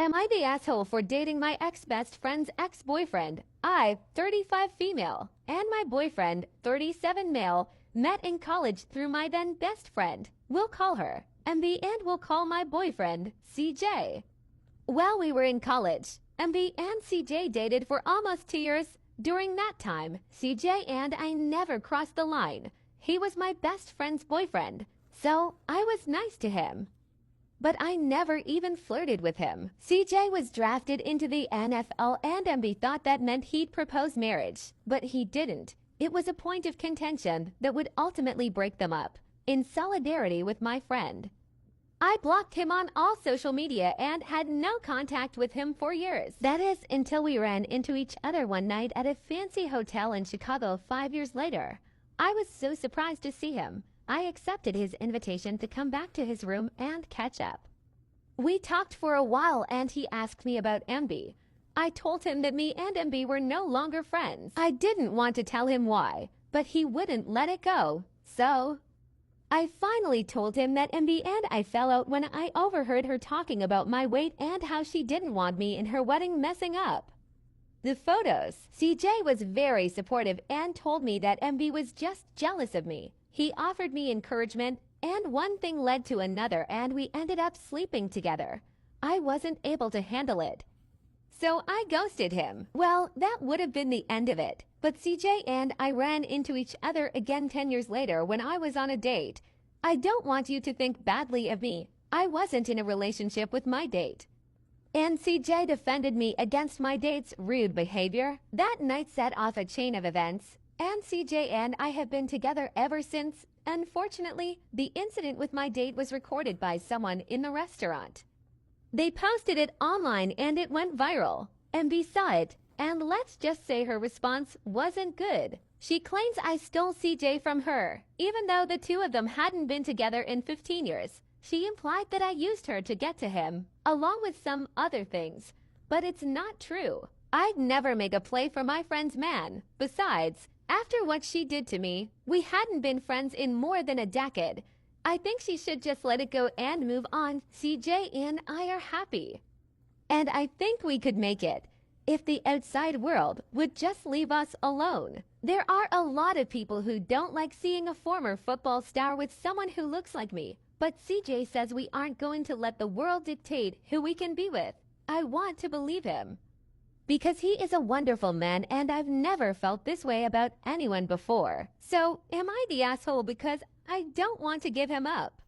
Am I the asshole for dating my ex-best friend's ex-boyfriend? I, 35 female, and my boyfriend, 37 male, met in college through my then best friend. We'll call her MB and we'll call my boyfriend CJ. While we were in college, MB and CJ dated for almost 2 years. During that time, CJ and I never crossed the line. He was my best friend's boyfriend, so I was nice to him. But I never even flirted with him. CJ was drafted into the NFL and MB thought that meant he'd propose marriage, but he didn't. It was a point of contention that would ultimately break them up. In solidarity with my friend, I blocked him on all social media and had no contact with him for years. That is, until we ran into each other one night at a fancy hotel in Chicago 5 years later. I was so surprised to see him. I accepted his invitation to come back to his room and catch up. We talked for a while and he asked me about MB. I told him that me and MB were no longer friends. I didn't want to tell him why, but he wouldn't let it go. So I finally told him that MB and I fell out when I overheard her talking about my weight and how she didn't want me in her wedding messing up the photos. CJ was very supportive and told me that MB was just jealous of me. He offered me encouragement, and one thing led to another, and we ended up sleeping together. I wasn't able to handle it, so I ghosted him. Well, that would have been the end of it. But CJ and I ran into each other again 10 years later when I was on a date. I don't want you to think badly of me. I wasn't in a relationship with my date. And CJ defended me against my date's rude behavior. That night set off a chain of events, and CJ and I have been together ever since. Unfortunately, the incident with my date was recorded by someone in the restaurant. They posted it online and it went viral. MB saw it, and let's just say her response wasn't good. She claims I stole CJ from her, even though the two of them hadn't been together in 15 years. She implied that I used her to get to him, along with some other things. But it's not true. I'd never make a play for my friend's man. Besides, after what she did to me, we hadn't been friends in more than a decade. I think she should just let it go and move on. CJ and I are happy. And I think we could make it if the outside world would just leave us alone. There are a lot of people who don't like seeing a former football star with someone who looks like me. But CJ says we aren't going to let the world dictate who we can be with. I want to believe him, because he is a wonderful man and I've never felt this way about anyone before. So, am I the asshole because I don't want to give him up?